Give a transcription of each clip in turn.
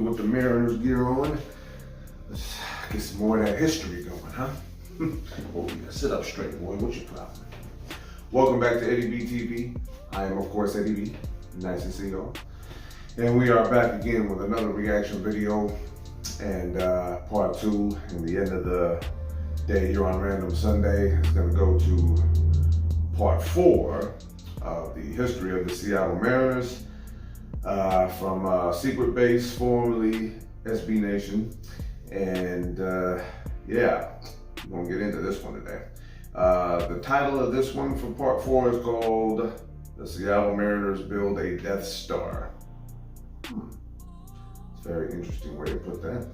with the Mariners gear on. Let's get some more of that history going, huh? Oh, yeah, sit up straight, boy. What's your problem? Welcome back to Eddie B TV. I am, of course, Eddie B. Nice to see y'all. And we are back again with another reaction video and part 2 and the end of the day here on Random Sunday. It's going to go to part 4 of the history of the Seattle Mariners from Secret Base, formerly SB Nation. And yeah, we're going to get into this one today. The title of this one for part 4 is called The Seattle Mariners Build a Death Star. It's a very interesting way to put that.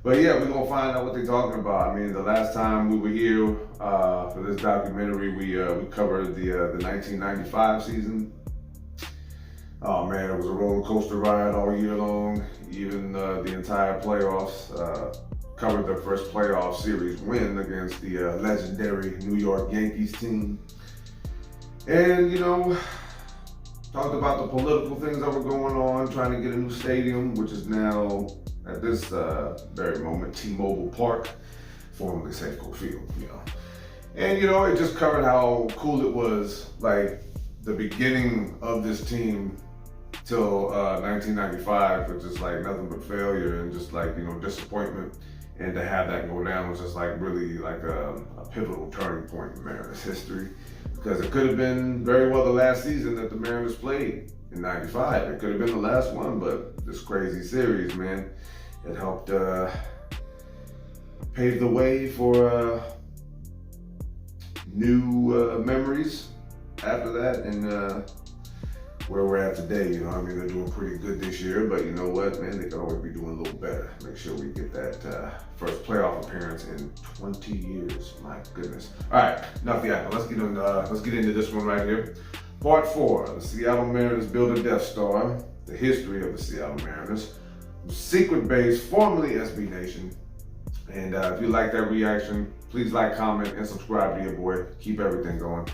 But yeah, we're going to find out what they're talking about. I mean, the last time we were here for this documentary, we covered the 1995 season. Oh man, it was a roller coaster ride all year long. Even the entire playoffs. Covered the first playoff series win against the legendary New York Yankees team. And, you know, talked about the political things that were going on, trying to get a new stadium, which is now, at this very moment, T-Mobile Park, formerly Safeco Field, you know. And, you know, it just covered how cool it was, like, the beginning of this team till 1995 was just like nothing but failure and just like, you know, disappointment. And to have that go down was just like really like a pivotal turning point in Mariners history, because it could have been very well the last season that the Mariners played in 95. It could have been the last one, but this crazy series, man, it helped pave the way for new memories after that, and where we're at today. You know, I mean, they're doing pretty good this year, but you know what, man, they could always be doing a little better. Make sure we get that first playoff appearance in 20 years. My goodness. All right, enough yakking. Let's get into this one right here. Part 4: The Seattle Mariners Build a Death Star. The history of the Seattle Mariners. Secret Base, formerly SB Nation. And if you like that reaction, please like, comment, and subscribe to your boy. Keep everything going.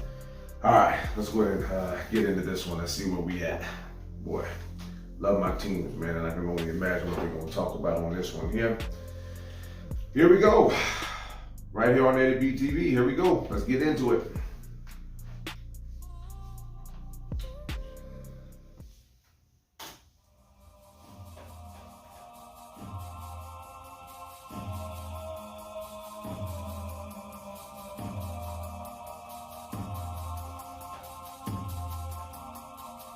All right, let's go ahead and get into this one and see where we at. Boy, love my teams, man, and I can only imagine what we're going to talk about on this one here. Here we go. Right here on Eddie B TV. Here we go. Let's get into it.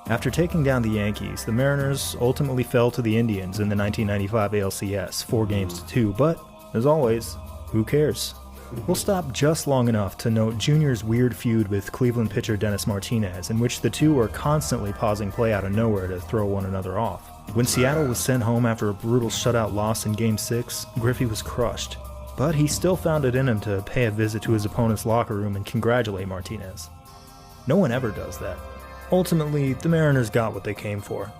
After taking down the Yankees, the Mariners ultimately fell to the Indians in the 1995 ALCS, 4-2, but, as always, who cares? We'll stop just long enough to note Junior's weird feud with Cleveland pitcher Edgar Martinez, in which the two were constantly pausing play out of nowhere to throw one another off. When Seattle was sent home after a brutal shutout loss in Game 6, Griffey was crushed, but he still found it in him to pay a visit to his opponent's locker room and congratulate Martinez. No one ever does that. Ultimately, the Mariners got what they came for.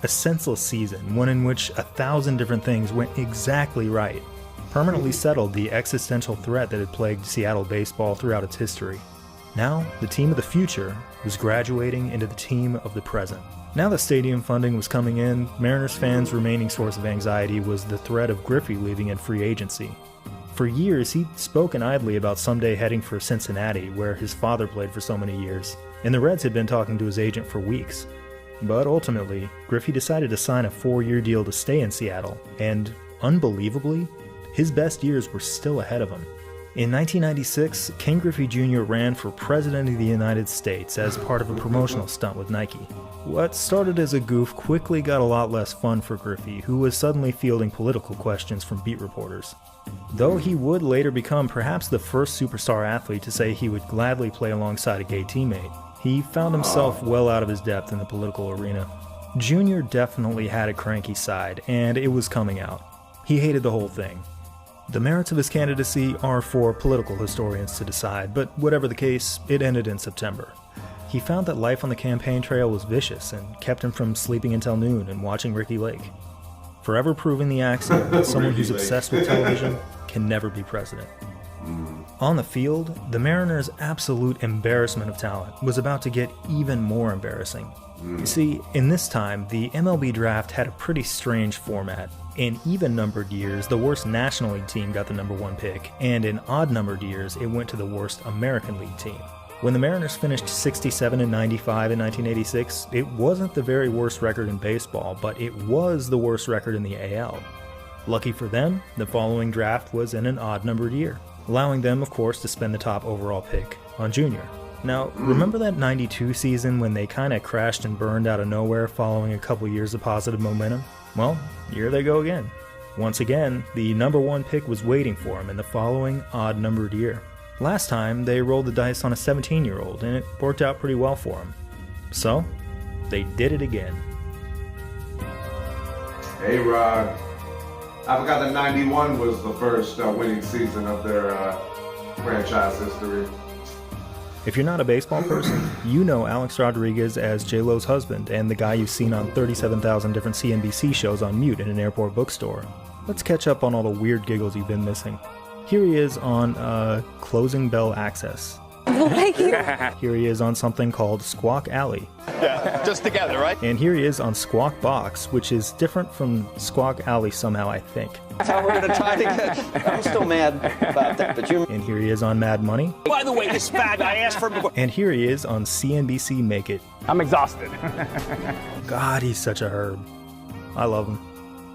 A senseless season, one in which 1,000 different things went exactly right, permanently settled the existential threat that had plagued Seattle baseball throughout its history. Now, the team of the future was graduating into the team of the present. Now that stadium funding was coming in, Mariners fans' remaining source of anxiety was the threat of Griffey leaving in free agency. For years, he'd spoken idly about someday heading for Cincinnati, where his father played for so many years, and the Reds had been talking to his agent for weeks. But ultimately, Griffey decided to sign a 4-year deal to stay in Seattle, and, unbelievably, his best years were still ahead of him. In 1996, Ken Griffey Jr. ran for President of the United States as part of a promotional stunt with Nike. What started as a goof quickly got a lot less fun for Griffey, who was suddenly fielding political questions from beat reporters. Though he would later become perhaps the first superstar athlete to say he would gladly play alongside a gay teammate, he found himself well out of his depth in the political arena. Jr. definitely had a cranky side, and it was coming out. He hated the whole thing. The merits of his candidacy are for political historians to decide, but whatever the case, it ended in September. He found that life on the campaign trail was vicious and kept him from sleeping until noon and watching Ricky Lake. Forever proving the axiom that someone who's obsessed with television can never be president. On the field, the Mariners' absolute embarrassment of talent was about to get even more embarrassing. You see, in this time, the MLB Draft had a pretty strange format. In even-numbered years, the worst National League team got the number 1 pick, and in odd-numbered years, it went to the worst American League team. When the Mariners finished 67-95 in 1986, it wasn't the very worst record in baseball, but it was the worst record in the AL. Lucky for them, the following draft was in an odd-numbered year, allowing them, of course, to spend the top overall pick on Junior. Now, remember that 92 season when they kinda crashed and burned out of nowhere following a couple years of positive momentum? Well, here they go again. Once again, the number 1 pick was waiting for them in the following odd-numbered year. Last time, they rolled the dice on a 17-year-old, and it worked out pretty well for them. So, they did it again. Hey, Rod. I forgot that 91 was the first winning season of their franchise history. If you're not a baseball person, you know Alex Rodriguez as J-Lo's husband and the guy you've seen on 37,000 different CNBC shows on mute in an airport bookstore. Let's catch up on all the weird giggles you've been missing. Here he is on Closing Bell Access. Well, thank you. Here he is on something called Squawk Alley. Yeah, just together, right? And here he is on Squawk Box, which is different from Squawk Alley somehow, I think. That's how we're gonna try to get. I'm still mad about that, but you. And here he is on Mad Money. By the way, this bag I asked for before. And here he is on CNBC Make It. I'm exhausted. God, he's such a herb. I love him.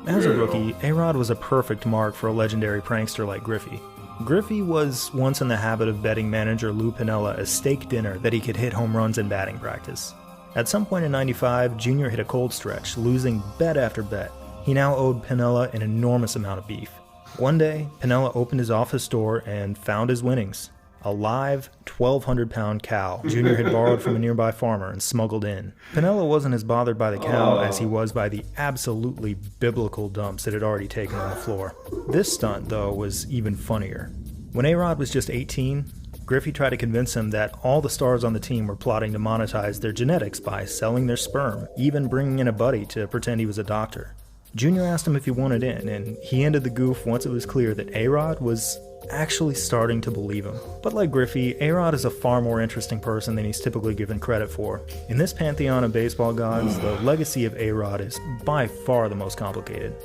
As a rookie, A-Rod was a perfect mark for a legendary prankster like Griffey. Griffey was once in the habit of betting manager Lou Piniella a steak dinner that he could hit home runs in batting practice. At some point in '95, Junior hit a cold stretch, losing bet after bet. He now owed Piniella an enormous amount of beef. One day, Piniella opened his office door and found his winnings. A live 1,200-pound cow Junior had borrowed from a nearby farmer and smuggled in. Piniella wasn't as bothered by the cow as he was by the absolutely biblical dumps it had already taken on the floor. This stunt, though, was even funnier. When A-Rod was just 18, Griffey tried to convince him that all the stars on the team were plotting to monetize their genetics by selling their sperm, even bringing in a buddy to pretend he was a doctor. Junior asked him if he wanted in, and he ended the goof once it was clear that A-Rod was actually starting to believe him. But like Griffey, A-Rod is a far more interesting person than he's typically given credit for. In this pantheon of baseball gods, the legacy of A-Rod is by far the most complicated.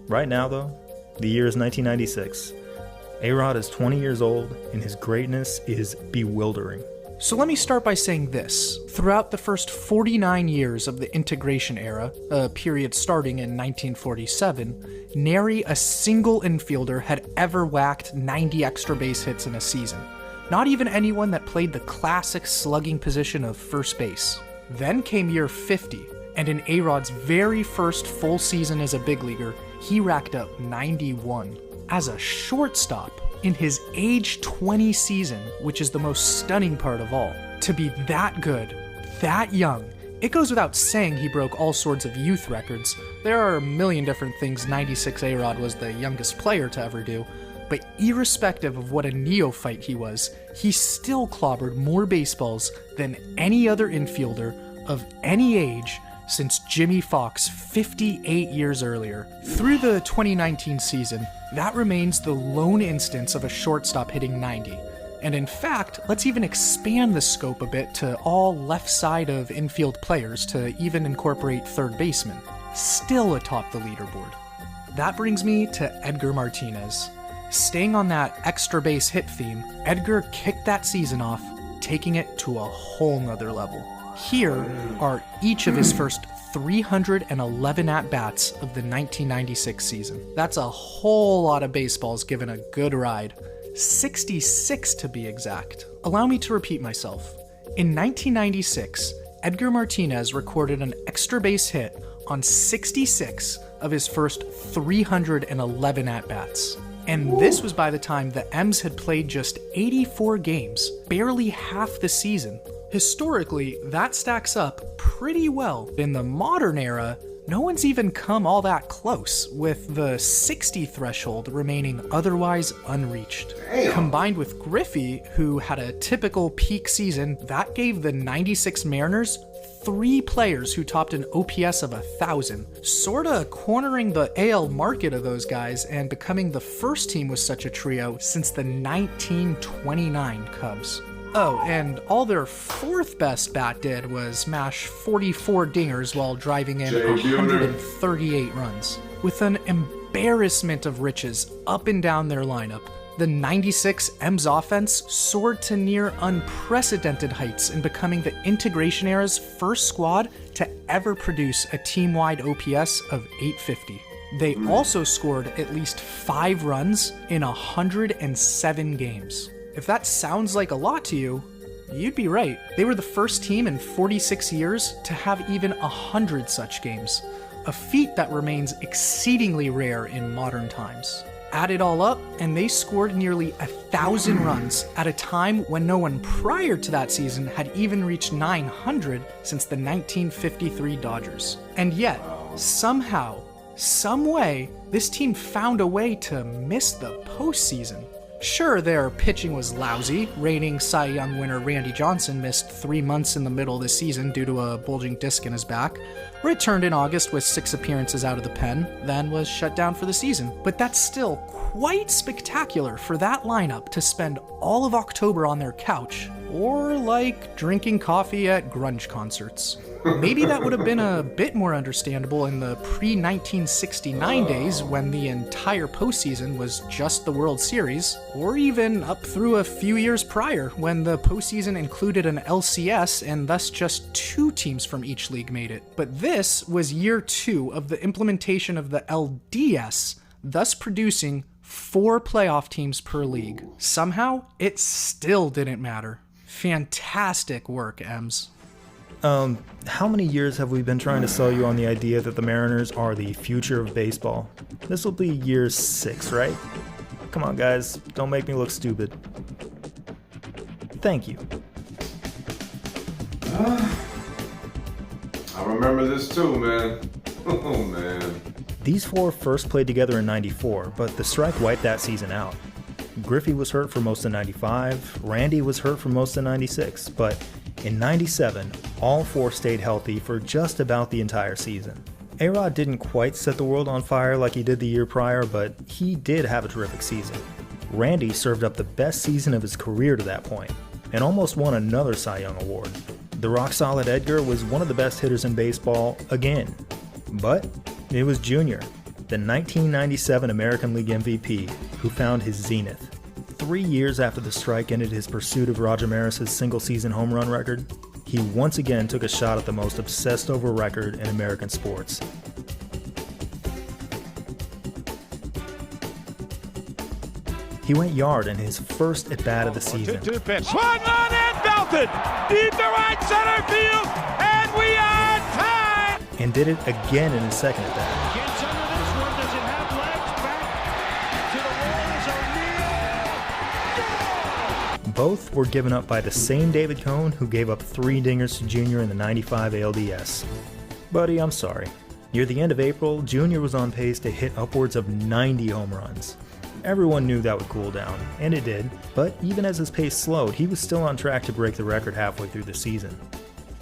Right now, though, the year is 1996. A-Rod is 20 years old, and his greatness is bewildering. So let me start by saying this. Throughout the first 49 years of the integration era, a period starting in 1947, nary a single infielder had ever whacked 90 extra base hits in a season. Not even anyone that played the classic slugging position of first base. Then came year 50, and in A-Rod's very first full season as a big leaguer, he racked up 91. As a shortstop, in his age 20 season, which is the most stunning part of all, to be that good, that young, it goes without saying he broke all sorts of youth records. There are a million different things 96 A-Rod was the youngest player to ever do, but irrespective of what a neophyte he was, he still clobbered more baseballs than any other infielder of any age since Jimmy Fox 58 years earlier. Through the 2019 season, that remains the lone instance of a shortstop hitting 90. And in fact, let's even expand the scope a bit to all left side of infield players to even incorporate third baseman. Still atop the leaderboard. That brings me to Edgar Martinez. Staying on that extra base hit theme, Edgar kicked that season off, taking it to a whole nother level. Here are each of his first 311 at-bats of the 1996 season. That's a whole lot of baseballs given a good ride. 66 to be exact. Allow me to repeat myself. In 1996, Edgar Martinez recorded an extra base hit on 66 of his first 311 at-bats. And this was by the time the M's had played just 84 games, barely half the season. Historically, that stacks up pretty well. In the modern era, no one's even come all that close, with the 60 threshold remaining otherwise unreached. Damn. Combined with Griffey, who had a typical peak season, that gave the 96 Mariners 3 players who topped an OPS of 1,000, sorta cornering the AL market of those guys and becoming the first team with such a trio since the 1929 Cubs. Oh, and all their fourth best bat did was mash 44 dingers while driving in 138 runs. With an embarrassment of riches up and down their lineup, the 96 Mlb offense soared to near unprecedented heights in becoming the integration era's first squad to ever produce a team-wide OPS of 850. They also scored at least 5 runs in 107 games. If that sounds like a lot to you, you'd be right. They were the first team in 46 years to have even 100 such games, a feat that remains exceedingly rare in modern times. Add it all up, and they scored nearly 1,000 runs at a time when no one prior to that season had even reached 900 since the 1953 Dodgers. And yet, somehow, some way, this team found a way to miss the postseason. Sure, their pitching was lousy. Reigning Cy Young winner Randy Johnson missed 3 months in the middle of the season due to a bulging disc in his back, returned in August with 6 appearances out of the pen, then was shut down for the season. But that's still quite spectacular for that lineup to spend all of October on their couch, or like drinking coffee at grunge concerts. Maybe that would have been a bit more understandable in the pre-1969 days when the entire postseason was just the World Series, or even up through a few years prior when the postseason included an LCS and thus just 2 teams from each league made it. But this was year 2 of the implementation of the LDS, thus producing 4 playoff teams per league. Somehow, it still didn't matter. Fantastic work, Ems. How many years have we been trying to sell you on the idea that the Mariners are the future of baseball? This will be year 6, right? Come on, guys, don't make me look stupid. Thank you. I remember this too, man. Oh, man. These 4 first played together in '94, but the strike wiped that season out. Griffey was hurt for most of '95, Randy was hurt for most of '96, but in '97, all 4 stayed healthy for just about the entire season. A-Rod didn't quite set the world on fire like he did the year prior, but he did have a terrific season. Randy served up the best season of his career to that point, and almost won another Cy Young award. The rock-solid Edgar was one of the best hitters in baseball again. But it was Junior, the 1997 American League MVP, who found his zenith. 3 years after the strike ended his pursuit of Roger Maris's single-season home run record, he once again took a shot at the most obsessed-over record in American sports. He went yard in his first at-bat of the season. 2-2 pitch. Swung on and belted deep to right center field, and we are tied! And did it again in his second at-bat. Gets under this one. Does it have legs? Back to the wall is O'Neal. Both were given up by the same David Cohn who gave up 3 dingers to Junior in the '95 ALDS. Buddy, I'm sorry. Near the end of April, Junior was on pace to hit upwards of 90 home runs. Everyone knew that would cool down, and it did, but even as his pace slowed, he was still on track to break the record halfway through the season.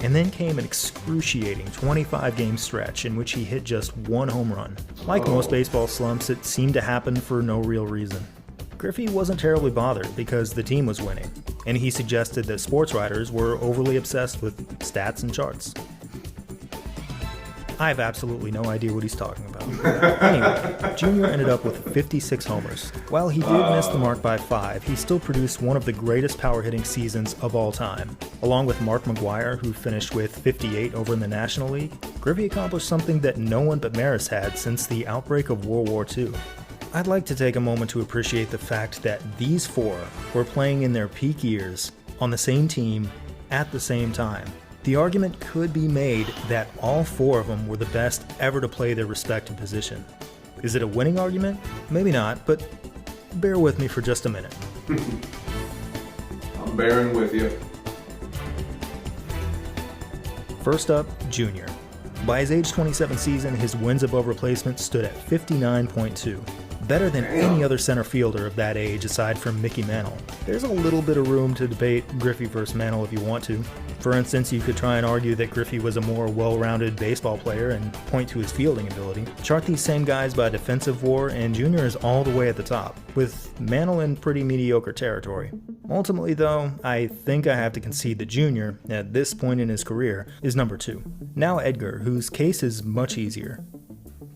And then came an excruciating 25-game stretch in which he hit just 1 home run. Like most baseball slumps, it seemed to happen for no real reason. Griffey wasn't terribly bothered because the team was winning, and he suggested that sports writers were overly obsessed with stats and charts. I have absolutely no idea what he's talking about. Anyway, Junior ended up with 56 homers. While he did miss the mark by 5, he still produced one of the greatest power-hitting seasons of all time. Along with Mark McGwire, who finished with 58 over in the National League, Griffey accomplished something that no one but Maris had since the outbreak of World War II. I'd like to take a moment to appreciate the fact that these 4 were playing in their peak years on the same team at the same time. The argument could be made that all 4 of them were the best ever to play their respective position. Is it a winning argument? Maybe not, but bear with me for just a minute. I'm bearing with you. First up, Junior. By his age 27 season, his wins above replacement stood at 59.2. Better than any other center fielder of that age aside from Mickey Mantle. There's a little bit of room to debate Griffey versus Mantle if you want to. For instance, you could try and argue that Griffey was a more well-rounded baseball player and point to his fielding ability. Chart these same guys by defensive WAR, and Junior is all the way at the top, with Mantle in pretty mediocre territory. Ultimately, though, I think I have to concede that Jr., at this point in his career, is number 2. Now Edgar, whose case is much easier.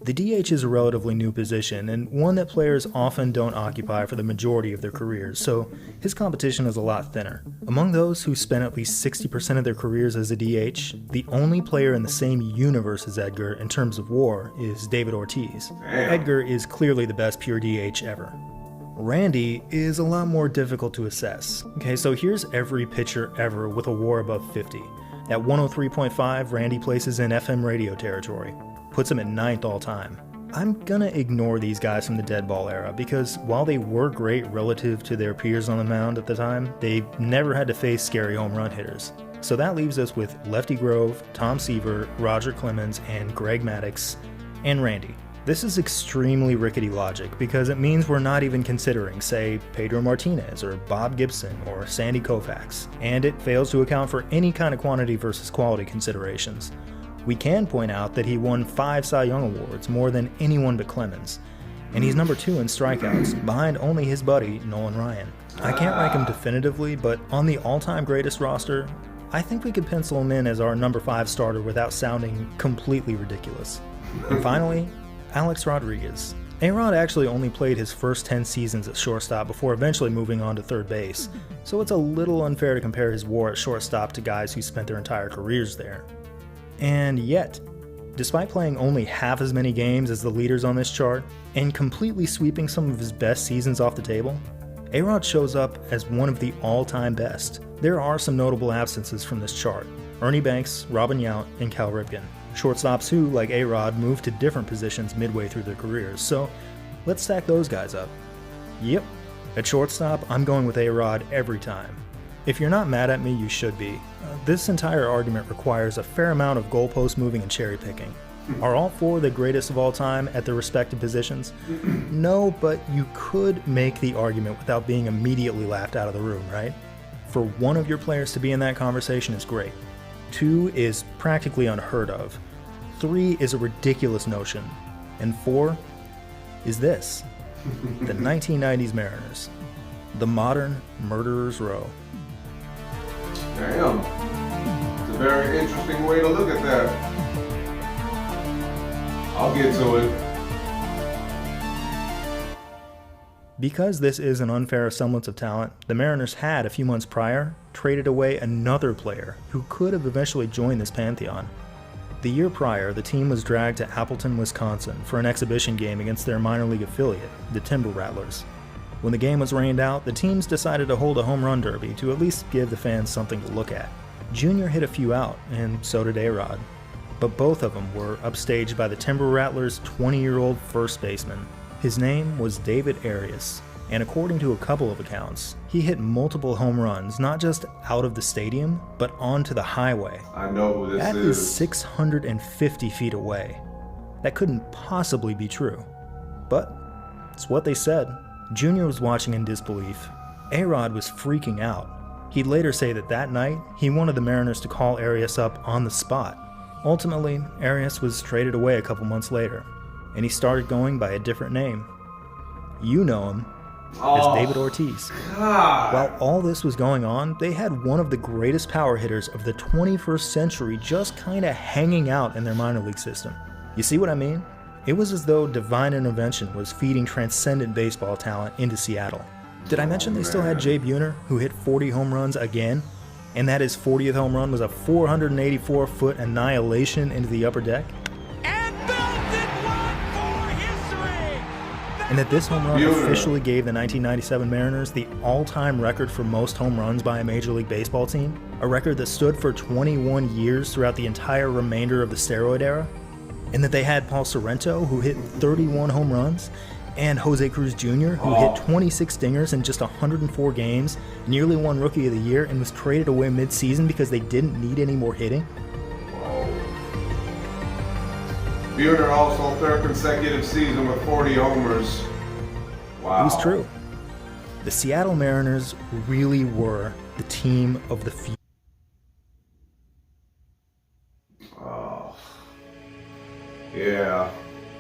The DH is a relatively new position, and one that players often don't occupy for the majority of their careers, so his competition is a lot thinner. Among those who spent at least 60% of their careers as a DH, the only player in the same universe as Edgar in terms of WAR is David Ortiz. Edgar is clearly the best pure DH ever. Randy is a lot more difficult to assess. Okay, so here's every pitcher ever with a WAR above 50. At 103.5, Randy places in FM radio territory. Puts him at 9th all time. I'm gonna ignore these guys from the dead ball era because while they were great relative to their peers on the mound at the time, they never had to face scary home run hitters. So that leaves us with Lefty Grove, Tom Seaver, Roger Clemens, and Greg Maddux, and Randy. This is extremely rickety logic because it means we're not even considering, say, Pedro Martinez or Bob Gibson or Sandy Koufax, and it fails to account for any kind of quantity versus quality considerations. We can point out that he won 5 Cy Young Awards, more than anyone but Clemens, and he's number 2 in strikeouts, behind only his buddy Nolan Ryan. I can't rank him definitively, but on the all-time greatest roster, I think we could pencil him in as our number 5 starter without sounding completely ridiculous. And finally, Alex Rodriguez. A-Rod actually only played his first 10 seasons at shortstop before eventually moving on to third base, so it's a little unfair to compare his WAR at shortstop to guys who spent their entire careers there. And yet, despite playing only half as many games as the leaders on this chart, and completely sweeping some of his best seasons off the table, A-Rod shows up as one of the all-time best. There are some notable absences from this chart: Ernie Banks, Robin Yount, and Cal Ripken. Shortstops who, like A-Rod, moved to different positions midway through their careers, so let's stack those guys up. Yep, at shortstop, I'm going with A-Rod every time. If you're not mad at me, you should be. This entire argument requires a fair amount of goalpost moving and cherry picking. Are all 4 the greatest of all time at their respective positions? No, but you could make the argument without being immediately laughed out of the room, right? For one of your players to be in that conversation is great. 2 is practically unheard of. 3 is a ridiculous notion. And 4 is this: the 1990s Mariners. The modern murderer's row. Damn. It's a very interesting way to look at that. I'll get to it. Because this is an unfair semblance of talent, the Mariners had, a few months prior, traded away another player who could have eventually joined this pantheon. The year prior, the team was dragged to Appleton, Wisconsin for an exhibition game against their minor league affiliate, the Timber Rattlers. When the game was rained out, the teams decided to hold a home run derby to at least give the fans something to look at. Jr. hit a few out, and so did A-Rod. But both of them were upstaged by the Timber Rattlers' 20-year-old first baseman. His name was David Arias, and according to a couple of accounts, he hit multiple home runs, not just out of the stadium, but onto the highway. I know who this That is. is 650 feet away. That couldn't possibly be true. But it's what they said. Jr. was watching in disbelief. A-Rod was freaking out. He'd later say that night, he wanted the Mariners to call Arias up on the spot. Ultimately, Arias was traded away a couple months later, and he started going by a different name. You know him as David Ortiz. God. While all this was going on, they had one of the greatest power hitters of the 21st century just kinda hanging out in their minor league system. You see what I mean? It was as though divine intervention was feeding transcendent baseball talent into Seattle. Did I mention they still had Jay Buhner, who hit 40 home runs again, and that his 40th home run was a 484-foot annihilation into the upper deck? And belted one for history! And that this home run Buhner officially gave the 1997 Mariners the all-time record for most home runs by a Major League Baseball team, a record that stood for 21 years throughout the entire remainder of the steroid era, and that they had Paul Sorrento, who hit 31 home runs, and Jose Cruz Jr., who hit 26 stingers in just 104 games, nearly won Rookie of the Year, and was traded away mid-season because they didn't need any more hitting. Buhner also third consecutive season with 40 homers. Wow. It was true. The Seattle Mariners really were the team of the future. Oh. Yeah.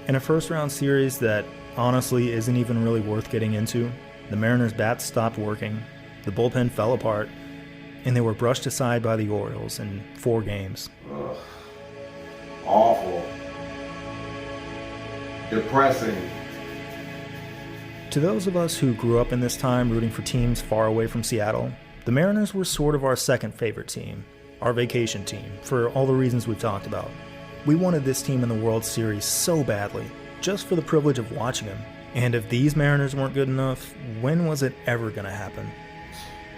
In a first-round series that honestly isn't even really worth getting into, the Mariners' bats stopped working, The bullpen fell apart, and they were brushed aside by the Orioles in 4 games. Ugh. Awful. Depressing. To those of us who grew up in this time rooting for teams far away from Seattle, the Mariners were sort of our second favorite team, our vacation team, for all the reasons we've talked about. We wanted this team in the World Series so badly, just for the privilege of watching them. And if these Mariners weren't good enough, when was it ever going to happen?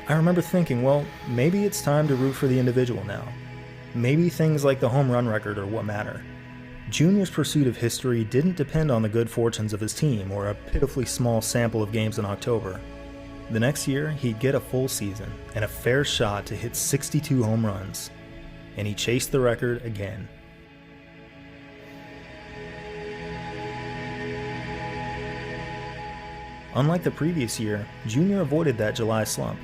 I remember thinking, well, maybe it's time to root for the individual now. Maybe things like the home run record are what matter. Junior's pursuit of history didn't depend on the good fortunes of his team or a pitifully small sample of games in October. The next year, he'd get a full season and a fair shot to hit 62 home runs. And he chased the record again. Unlike the previous year, Junior avoided that July slump.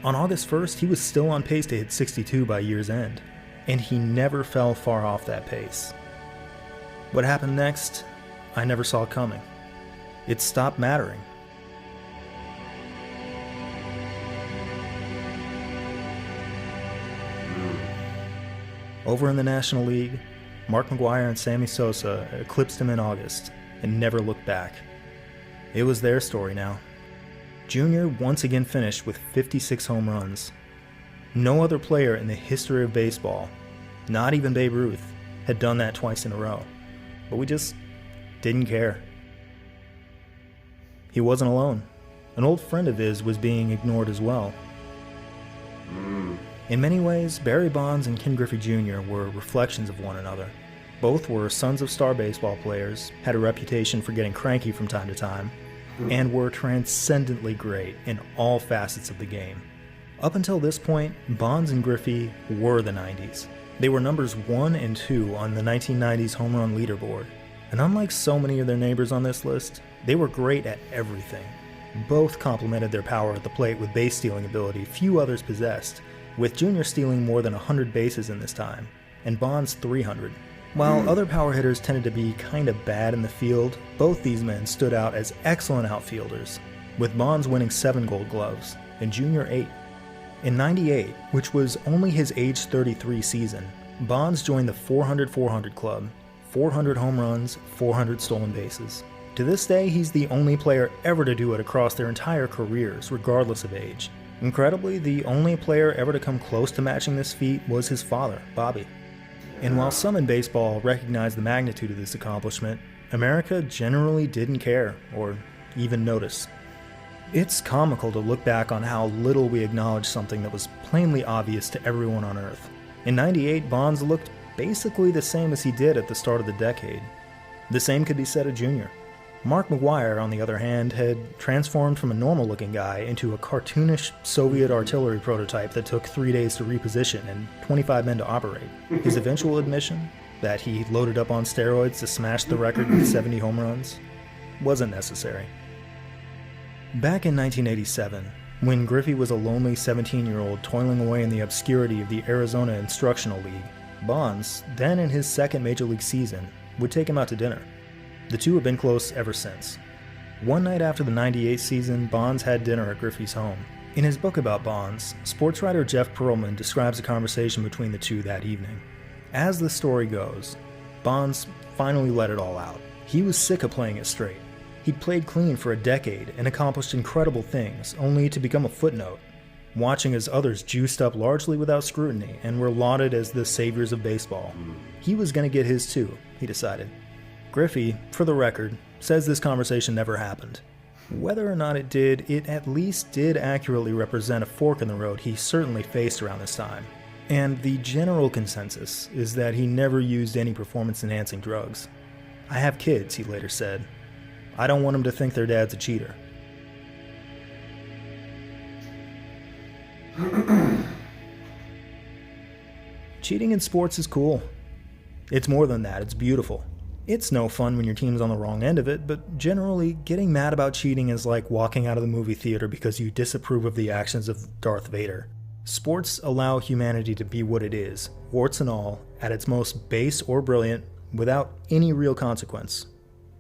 On August 1st, he was still on pace to hit 62 by year's end, and he never fell far off that pace. What happened next, I never saw coming. It stopped mattering. Over in the National League, Mark McGwire and Sammy Sosa eclipsed him in August and never looked back. It was their story now. Junior once again finished with 56 home runs. No other player in the history of baseball, not even Babe Ruth, had done that twice in a row. But we just didn't care. He wasn't alone. An old friend of his was being ignored as well. In many ways, Barry Bonds and Ken Griffey Jr. were reflections of one another. Both were sons of star baseball players, had a reputation for getting cranky from time to time, and were transcendently great in all facets of the game. Up until this point, Bonds and Griffey were the 90s. They were numbers 1 and 2 on the 1990s home run leaderboard, and unlike so many of their neighbors on this list, they were great at everything. Both complemented their power at the plate with base stealing ability few others possessed, with Junior stealing more than 100 bases in this time, and Bonds 300. While other power hitters tended to be kinda bad in the field, both these men stood out as excellent outfielders, with Bonds winning 7 Gold Gloves, and Junior 8. In '98, which was only his age 33 season, Bonds joined the 400-400 club, 400 home runs, 400 stolen bases. To this day, he's the only player ever to do it across their entire careers, regardless of age. Incredibly, the only player ever to come close to matching this feat was his father, Bobby. And while some in baseball recognize the magnitude of this accomplishment, America generally didn't care, or even notice. It's comical to look back on how little we acknowledge something that was plainly obvious to everyone on Earth. In '98, Bonds looked basically the same as he did at the start of the decade. The same could be said of Junior. Mark McGwire, on the other hand, had transformed from a normal-looking guy into a cartoonish Soviet artillery prototype that took 3 days to reposition and 25 men to operate. His eventual admission, that he loaded up on steroids to smash the record with 70 home runs, wasn't necessary. Back in 1987, when Griffey was a lonely 17-year-old toiling away in the obscurity of the Arizona Instructional League, Bonds, then in his second major league season, would take him out to dinner. The two have been close ever since. One night after the '98 season, Bonds had dinner at Griffey's home. In his book about Bonds, sports writer Jeff Pearlman describes a conversation between the two that evening. As the story goes, Bonds finally let it all out. He was sick of playing it straight. He'd played clean for a decade and accomplished incredible things, only to become a footnote, watching as others juiced up largely without scrutiny and were lauded as the saviors of baseball. He was going to get his too, he decided. Griffey, for the record, says this conversation never happened. Whether or not it did, it at least did accurately represent a fork in the road he certainly faced around this time. And the general consensus is that he never used any performance-enhancing drugs. I have kids, he later said. I don't want them to think their dad's a cheater. Cheating in sports is cool. It's more than that, it's beautiful. It's no fun when your team's on the wrong end of it, but generally, getting mad about cheating is like walking out of the movie theater because you disapprove of the actions of Darth Vader. Sports allow humanity to be what it is, warts and all, at its most base or brilliant, without any real consequence.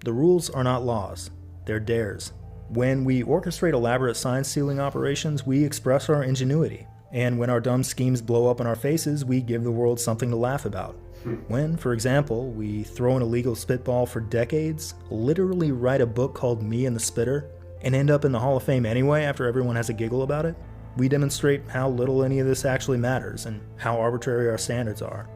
The rules are not laws, they're dares. When we orchestrate elaborate sign-stealing operations, we express our ingenuity. And when our dumb schemes blow up in our faces, we give the world something to laugh about. When, for example, we throw an illegal spitball for decades, literally write a book called Me and the Spitter, and end up in the Hall of Fame anyway after everyone has a giggle about it, we demonstrate how little any of this actually matters and how arbitrary our standards are.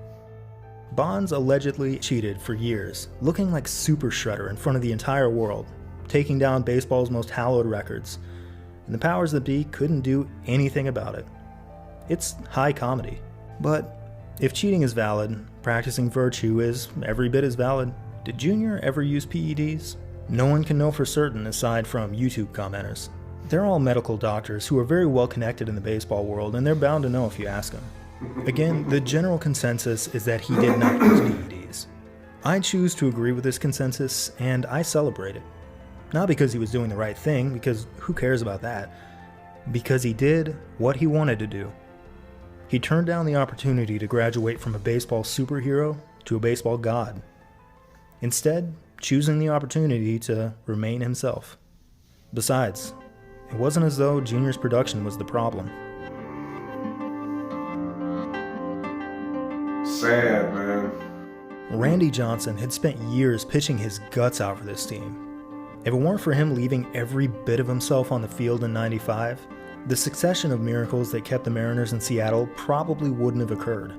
Bonds allegedly cheated for years, looking like Super Shredder in front of the entire world, taking down baseball's most hallowed records, and the powers that be couldn't do anything about it. It's high comedy. But if cheating is valid, practicing virtue is every bit as valid. Did Junior ever use PEDs? No one can know for certain aside from YouTube commenters. They're all medical doctors who are very well connected in the baseball world, and they're bound to know if you ask them. Again, the general consensus is that he did not use PEDs. I choose to agree with this consensus, and I celebrate it. Not because he was doing the right thing, because who cares about that? Because he did what he wanted to do. He turned down the opportunity to graduate from a baseball superhero to a baseball god, instead choosing the opportunity to remain himself. Besides, it wasn't as though Junior's production was the problem. Sad, man. Randy Johnson had spent years pitching his guts out for this team. If it weren't for him leaving every bit of himself on the field in '95, the succession of miracles that kept the Mariners in Seattle probably wouldn't have occurred.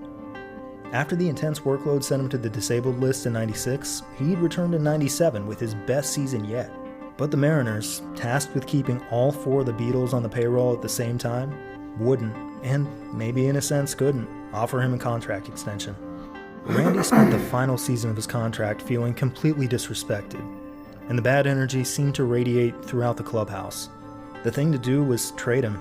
After the intense workload sent him to the disabled list in '96, he'd returned in '97 with his best season yet. But the Mariners, tasked with keeping all four of the Beatles on the payroll at the same time, wouldn't, and maybe in a sense couldn't, offer him a contract extension. Randy spent the final season of his contract feeling completely disrespected, and the bad energy seemed to radiate throughout the clubhouse. The thing to do was trade him.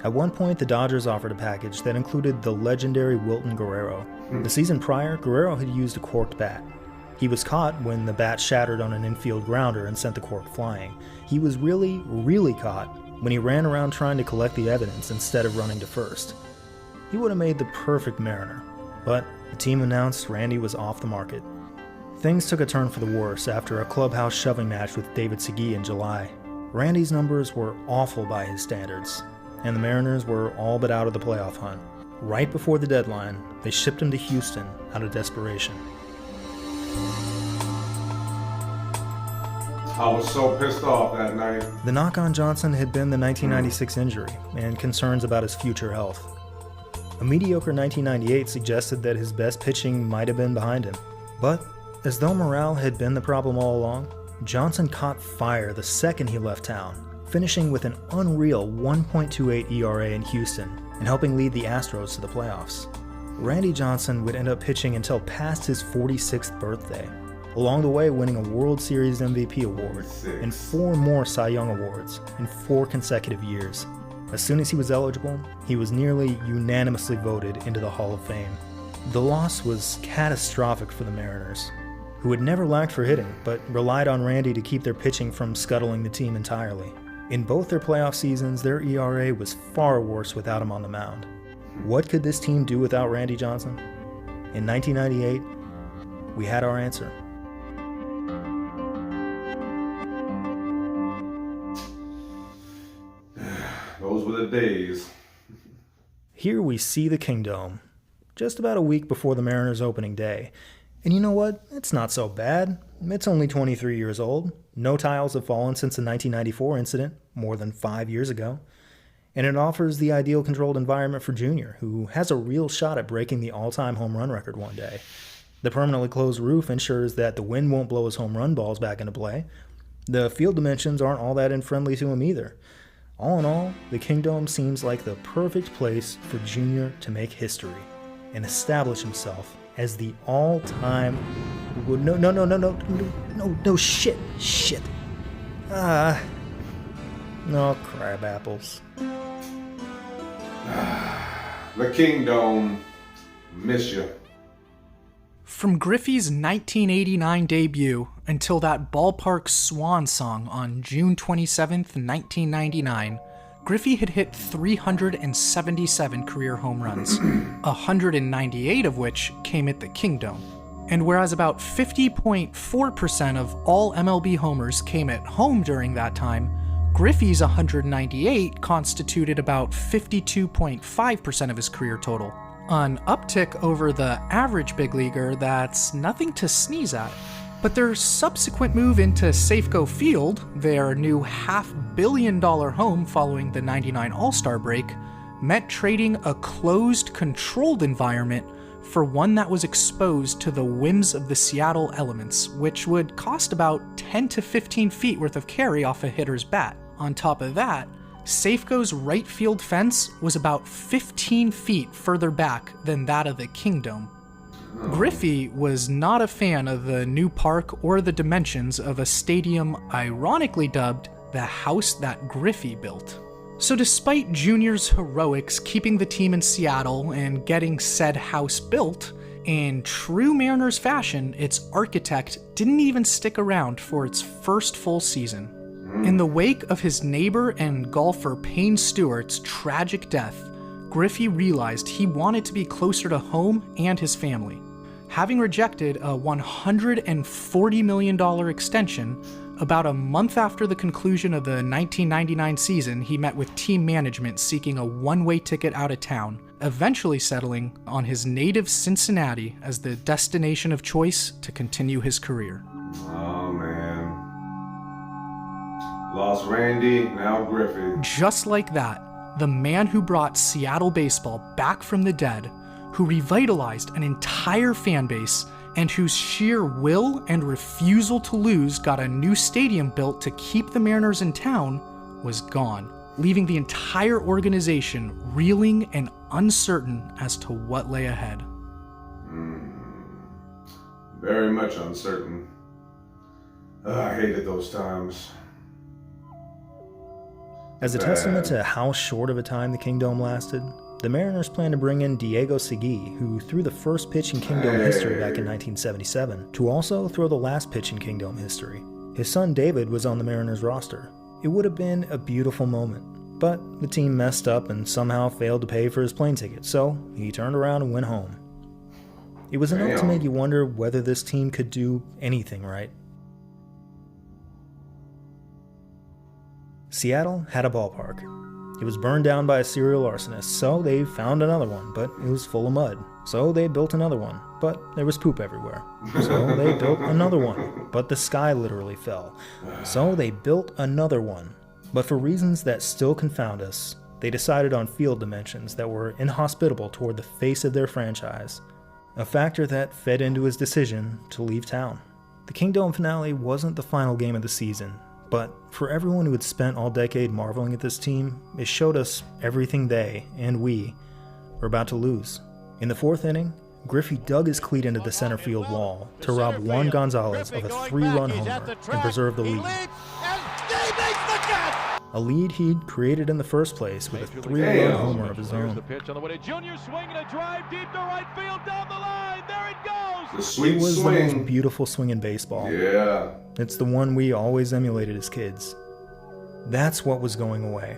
At one point, the Dodgers offered a package that included the legendary Wilton Guerrero. The season prior, Guerrero had used a corked bat. He was caught when the bat shattered on an infield grounder and sent the cork flying. He was really caught when he ran around trying to collect the evidence instead of running to first. He would have made the perfect Mariner, but the team announced Randy was off the market. Things took a turn for the worse after a clubhouse shoving match with David Segui in July. Randy's numbers were awful by his standards, and the Mariners were all but out of the playoff hunt. Right before the deadline, they shipped him to Houston out of desperation. I was so pissed off that night. The knock on Johnson had been the 1996 injury and concerns about his future health. A mediocre 1998 suggested that his best pitching might have been behind him. But, as though morale had been the problem all along, Johnson caught fire the second he left town, finishing with an unreal 1.28 ERA in Houston and helping lead the Astros to the playoffs. Randy Johnson would end up pitching until past his 46th birthday, along the way winning a World Series MVP award and 4 more Cy Young awards in 4 consecutive years. As soon as he was eligible, he was nearly unanimously voted into the Hall of Fame. The loss was catastrophic for the Mariners, who had never lacked for hitting, but relied on Randy to keep their pitching from scuttling the team entirely. In both their playoff seasons, their ERA was far worse without him on the mound. What could this team do without Randy Johnson? In 1998, we had our answer. Those were the days. Here we see the Kingdome, just about a week before the Mariners' opening day. And you know what? It's not so bad. It's only 23 years old. No tiles have fallen since the 1994 incident, more than 5 years ago. And it offers the ideal controlled environment for Junior, who has a real shot at breaking the all-time home run record one day. The permanently closed roof ensures that the wind won't blow his home run balls back into play. The field dimensions aren't all that unfriendly to him either. All in all, the Kingdome seems like the perfect place for Junior to make history and establish himself as the all-time... Shit. No crab apples. The Kingdome, miss you. From Griffey's 1989 debut until that ballpark swan song on June 27th, 1999, Griffey had hit 377 career home runs, 198 of which came at the Kingdome. And whereas about 50.4% of all MLB homers came at home during that time, Griffey's 198 constituted about 52.5% of his career total, an uptick over the average big leaguer that's nothing to sneeze at. But their subsequent move into Safeco Field, their new $500 million home following the '99 All-Star break, meant trading a closed, controlled environment for one that was exposed to the whims of the Seattle elements, which would cost about 10 to 15 feet worth of carry off a hitter's bat. On top of that, Safeco's right field fence was about 15 feet further back than that of the Kingdome. Griffey was not a fan of the new park or the dimensions of a stadium ironically dubbed the house that Griffey built. So despite Junior's heroics keeping the team in Seattle and getting said house built, in true Mariners fashion, its architect didn't even stick around for its first full season. In the wake of his neighbor and golfer Payne Stewart's tragic death, Griffey realized he wanted to be closer to home and his family. Having rejected a $140 million extension, about a month after the conclusion of the 1999 season, he met with team management seeking a one-way ticket out of town, eventually settling on his native Cincinnati as the destination of choice to continue his career. Oh, man. Lost Randy, now Griffey. Just like that, the man who brought Seattle baseball back from the dead, who revitalized an entire fan base, and whose sheer will and refusal to lose got a new stadium built to keep the Mariners in town, was gone, leaving the entire organization reeling and uncertain as to what lay ahead. Very much uncertain. I hated those times. As a testament to how short of a time the Kingdome lasted, the Mariners plan to bring in Diego Segui, who threw the first pitch in Kingdome history back in 1977, to also throw the last pitch in Kingdome history. His son David was on the Mariners roster. It would have been a beautiful moment, but the team messed up and somehow failed to pay for his plane ticket, so he turned around and went home. It was enough to make you wonder whether this team could do anything right. Seattle had a ballpark. It was burned down by a serial arsonist, so they found another one, but it was full of mud. So they built another one, but there was poop everywhere. So they built another one, but the sky literally fell. So they built another one. But for reasons that still confound us, they decided on field dimensions that were inhospitable toward the face of their franchise, a factor that fed into his decision to leave town. The Kingdome finale wasn't the final game of the season, but for everyone who had spent all decade marveling at this team, it showed us everything they, and we, were about to lose. In the fourth inning, Griffey dug his cleat into the center field wall to rob Juan Gonzalez of a 3-run homer and preserve the lead. A lead he'd created in the first place with a 3-run homer of his own. Junior swinging a drive deep to right field down the line. There it goes. The sweet It was swing. the most beautiful swing in baseball. Yeah. It's the one we always emulated as kids. That's what was going away.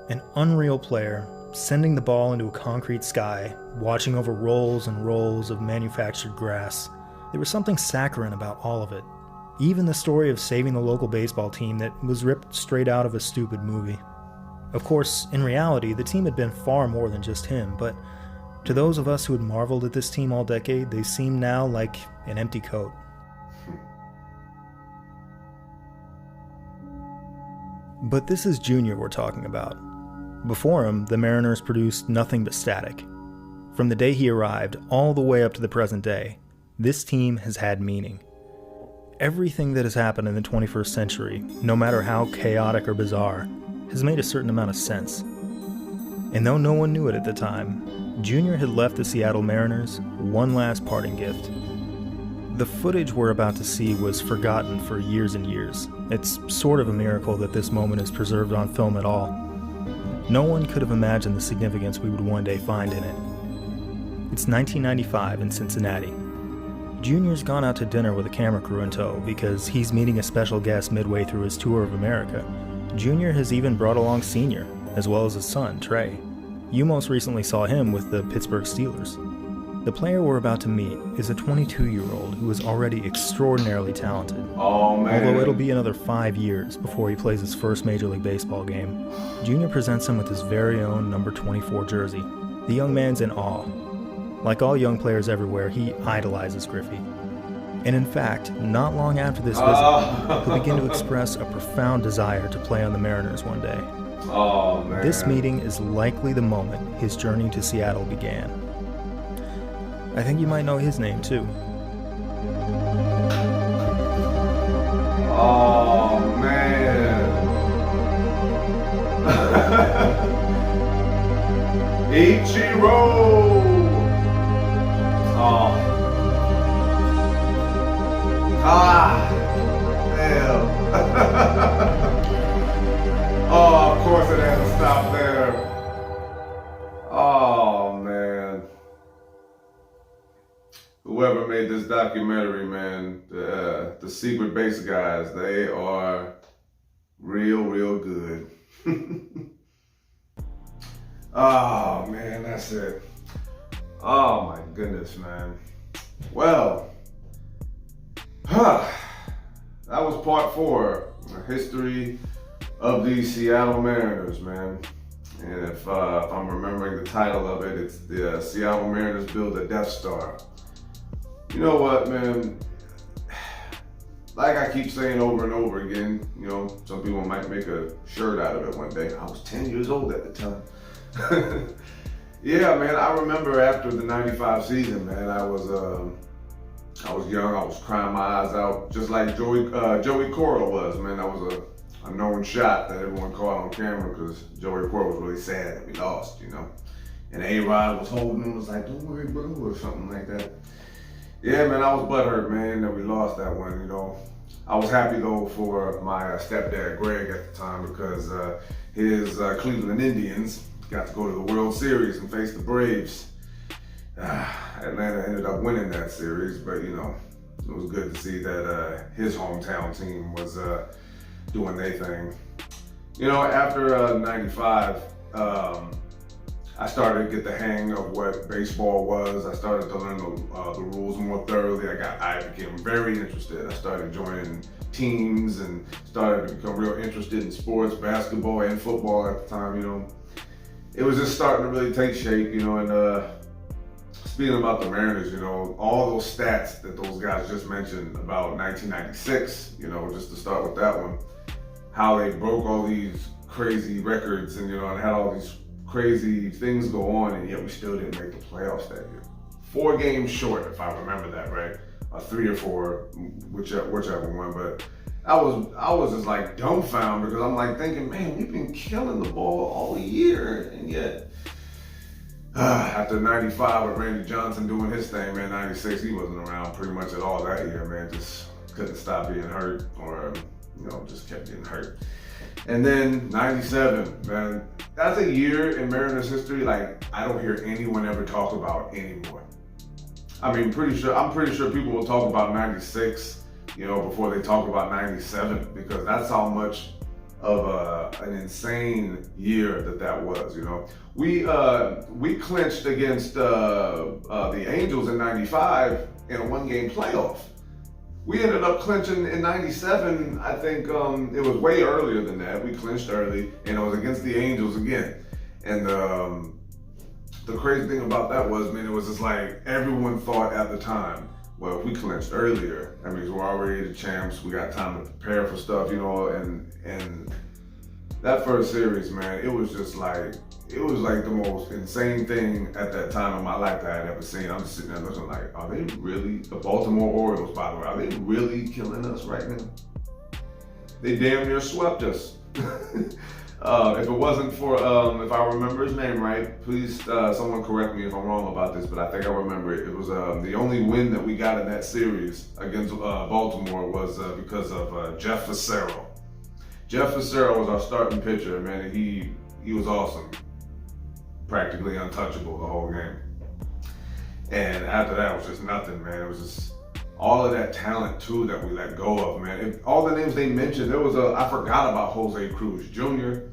An unreal player sending the ball into a concrete sky, watching over rolls and rolls of manufactured grass. There was something saccharine about all of it. Even the story of saving the local baseball team that was ripped straight out of a stupid movie. Of course, in reality, the team had been far more than just him, but to those of us who had marveled at this team all decade, they seemed now like an empty coat. But this is Junior we're talking about. Before him, the Mariners produced nothing but static. From the day he arrived all the way up to the present day, this team has had meaning. Everything that has happened in the 21st century, no matter how chaotic or bizarre, has made a certain amount of sense. And though no one knew it at the time, Junior had left the Seattle Mariners one last parting gift. The footage we're about to see was forgotten for years and years. It's sort of a miracle that this moment is preserved on film at all. No one could have imagined the significance we would one day find in it. It's 1995 in Cincinnati. Junior's gone out to dinner with a camera crew in tow because he's meeting a special guest midway through his tour of America. Junior has even brought along Senior, as well as his son, Trey. You most recently saw him with the Pittsburgh Steelers. The player we're about to meet is a 22-year-old who is already extraordinarily talented. Oh, man. Although it'll be another 5 years before he plays his first Major League Baseball game, Jr. presents him with his very own number 24 jersey. The young man's in awe. Like all young players everywhere, he idolizes Griffey. And in fact, not long after this visit, he'll begin to express a profound desire to play on the Mariners one day. Oh, man. This meeting is likely the moment his journey to Seattle began. I think you might know his name too. Oh, man. Ichiro! Oh. Damn. Oh, of course it had to stop there. Oh, man. Whoever made this documentary, man, the Secret Base guys, they are real good. Oh, man, that's it. Oh, my goodness, man. Well, that was part 4, the history of the Seattle Mariners, man. And if I'm remembering the title of it, it's the Seattle Mariners Build a Death Star. You know what, man? Like I keep saying over and over again, you know, some people might make a shirt out of it one day. I was 10 years old at the time. Yeah, man, I remember after the 95 season, man, I was young, I was crying my eyes out, just like Joey Cora was, man. That was a known shot that everyone caught on camera because Joey Cora was really sad that we lost, you know. And A-Rod was holding him, was like, don't worry, bro, or something like that. Yeah, man, I was butthurt, man, that we lost that one, you know. I was happy, though, for my stepdad, Greg, at the time because his Cleveland Indians got to go to the World Series and face the Braves. Atlanta ended up winning that series, but, you know, it was good to see that his hometown team was doing their thing. You know, after 95, I started to get the hang of what baseball was. I started to learn the rules more thoroughly. I became very interested. I started joining teams and started to become real interested in sports, basketball and football at the time, you know. It was just starting to really take shape, you know, and speaking about the Mariners, you know, all those stats that those guys just mentioned about 1996, you know, just to start with that one, how they broke all these crazy records and, you know, and had all these crazy things go on, and yet we still didn't make the playoffs that year. 4 games short, if I remember that right, 3 or 4, whichever one. But I was just like dumbfounded because I'm like thinking, man, we've been killing the ball all year, and yet after 95 with Randy Johnson doing his thing, man, 96 he wasn't around pretty much at all that year, man. Just couldn't stop being hurt, or you know, just kept getting hurt. And then 97, man, that's a year in Mariners history like I don't hear anyone ever talk about anymore. I mean, I'm pretty sure people will talk about 96, you know, before they talk about 97, because that's how much of an insane year that was, you know. We clinched against the Angels in 95 in a 1-game playoff. We ended up clinching in 97, I think it was way earlier than that. We clinched early, and it was against the Angels again. And the crazy thing about that was, man, it was just like everyone thought at the time, well, if we clinched earlier, that means we're already the champs, we got time to prepare for stuff, you know, and that first series, man, it was like the most insane thing at that time in my life that I had ever seen. I'm just sitting there looking like, are they really, the Baltimore Orioles, by the way, are they really killing us right now? They damn near swept us. If it wasn't for, if I remember his name right, please someone correct me if I'm wrong about this, but I think I remember it. It was the only win that we got in that series against Baltimore was because of Jeff Fassero. Jeff Fassero was our starting pitcher, man, and he was awesome. Practically untouchable the whole game. And after that, it was just nothing, man. It was just all of that talent, too, that we let go of, man. All the names they mentioned, I forgot about Jose Cruz Jr.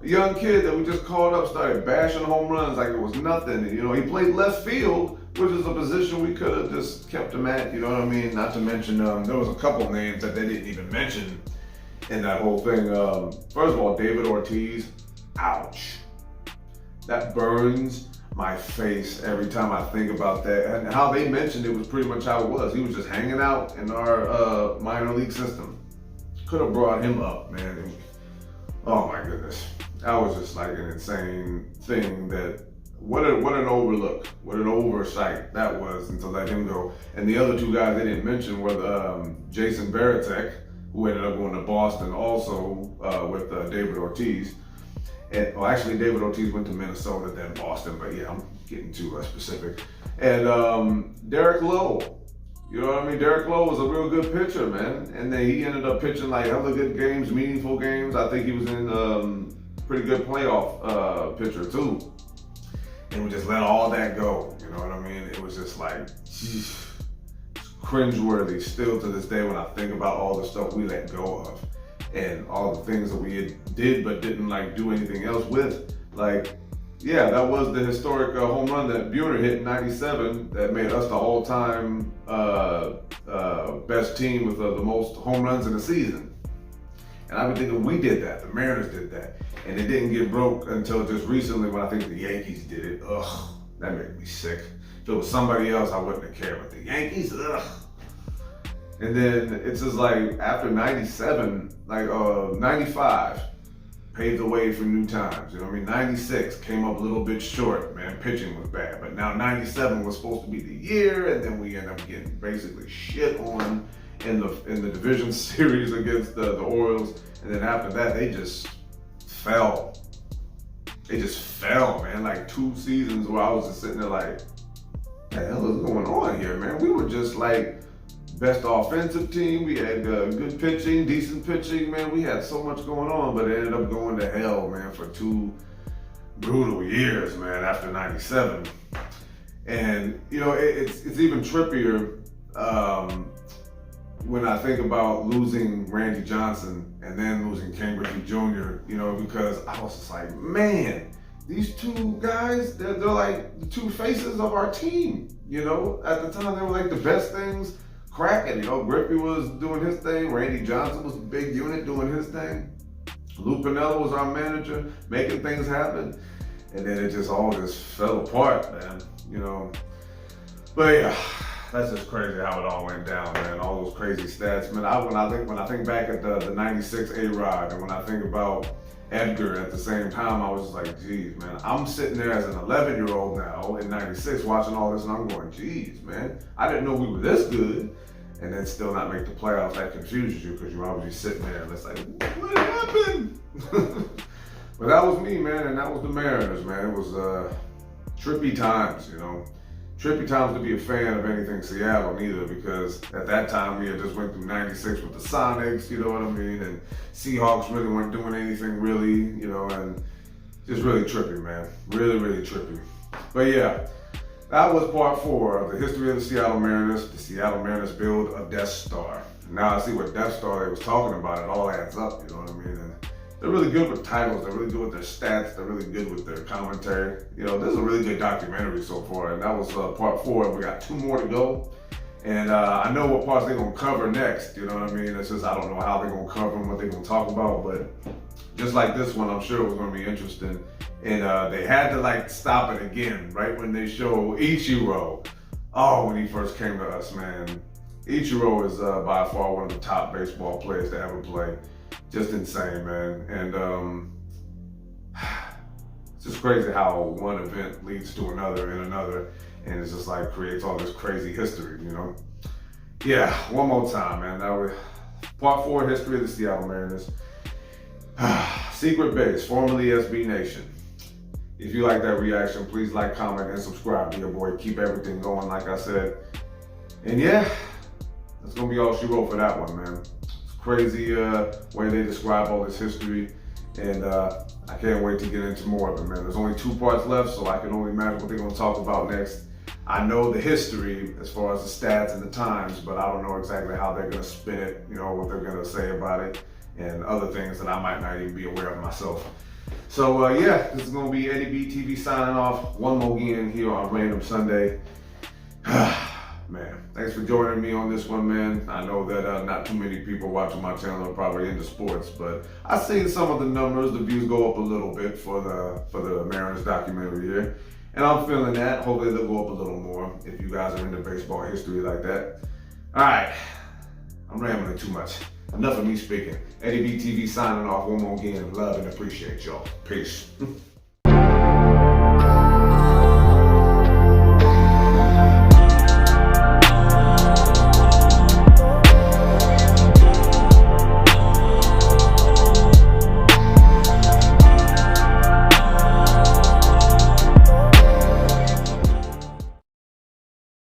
a young kid that we just called up, started bashing home runs like it was nothing. And, he played left field, which is a position we could have just kept him at, you know what I mean? Not to mention, there was a couple names that they didn't even mention in that whole thing. First of all, David Ortiz, ouch. That burns my face every time I think about that. And how they mentioned it was pretty much how it was. He was just hanging out in our minor league system. Could have brought him up, man. Oh my goodness. That was just like an insane thing that, what an overlook, what an oversight that was, and to let him go. And the other two guys they didn't mention were Jason Varitek, who ended up going to Boston also with David Ortiz. And, well, actually, David Ortiz went to Minnesota, then Boston, but yeah, I'm getting too specific. And Derek Lowe, you know what I mean? Derek Lowe was a real good pitcher, man. And then he ended up pitching like other good games, meaningful games. I think he was in pretty good playoff pitcher too. And we just let all that go, you know what I mean? It was just like, geez, cringeworthy still to this day when I think about all the stuff we let go of and all the things that we did but didn't like do anything else with. Like, yeah, that was the historic home run that Buhner hit in '97 that made us the all-time best team with the most home runs in the season. And I've been thinking we did that, the Mariners did that. And it didn't get broke until just recently when I think the Yankees did it. Ugh, that made me sick. If it was somebody else, I wouldn't have cared, but the Yankees, ugh. And then it's just like after '97, like 95 paved the way for new times. You know what I mean? '96 came up a little bit short, man. Pitching was bad, but now '97 was supposed to be the year, and then we end up getting basically shit on in the division series against the Orioles. And then after that, they just fell. They just fell, man. Like 2 seasons where I was just sitting there like, what the hell is going on here, man? We were just like best offensive team. We had good pitching, decent pitching, man. We had so much going on, but it ended up going to hell, man, for 2 brutal years, man, after '97. And, it's even trippier when I think about losing Randy Johnson and then losing Ken Griffey Jr., because I was just like, man, these 2 guys, they're like the 2 faces of our team, At the time, they were like the best things cracking, Griffey was doing his thing, Randy Johnson was a big unit doing his thing, Lou Piniella was our manager, making things happen, and then it just all fell apart, man, But yeah, that's just crazy how it all went down, man. All those crazy stats, man. When I think back at the '96 A-Rod, and when I think about Edgar at the same time, I was just like, geez, man. I'm sitting there as an 11-year-old now in '96 watching all this, and I'm going, geez, man. I didn't know we were this good, and then still not make the playoffs. That confuses you because you're obviously sitting there and it's like, what happened? But that was me, man, and that was the Mariners, man. It was trippy times, Trippy times to be a fan of anything Seattle neither, because at that time we had just went through '96 with the Sonics, you know what I mean? And Seahawks really weren't doing anything really, and just really trippy, man. Really, really trippy. But yeah, that was part 4 of the history of the Seattle Mariners. The Seattle Mariners build a Death Star. Now I see what Death Star they was talking about. It all adds up, you know what I mean? And they're really good with titles. They're really good with their stats. They're really good with their commentary. This is a really good documentary so far, and that was part 4. We got 2 more to go, and I know what parts they're gonna cover next. You know what I mean? It's just I don't know how they're gonna cover them, what they're gonna talk about, but just like this one, I'm sure it was gonna be interesting. And they had to stop it again right when they show Ichiro. Oh, when he first came to us, man. Ichiro is by far one of the top baseball players to ever play. Just insane, man. And it's just crazy how one event leads to another and another, and it's just creates all this crazy history, Yeah, one more time, man. That was part 4, history of the Seattle Mariners. Secret Base, formerly SB Nation. If you like that reaction, please like, comment, and subscribe to your boy. Keep everything going, like I said. And yeah, that's gonna be all she wrote for that one, man. Crazy way they describe all this history, and I can't wait to get into more of it, man. There's only 2 parts left, so I can only imagine what they're gonna talk about next. I know the history as far as the stats and the times, but I don't know exactly how they're gonna spin it, what they're gonna say about it, and other things that I might not even be aware of myself. So yeah, this is gonna be Eddie B TV signing off one more again here on Random Sunday. Man, thanks for joining me on this one, man. I know that not too many people watching my channel are probably into sports, but I've seen some of the numbers, the views go up a little bit for the Mariners documentary here. And I'm feeling that. Hopefully they'll go up a little more if you guys are into baseball history like that. All right, I'm rambling too much. Enough of me speaking. Eddie B TV signing off one more again. Love and appreciate y'all. Peace.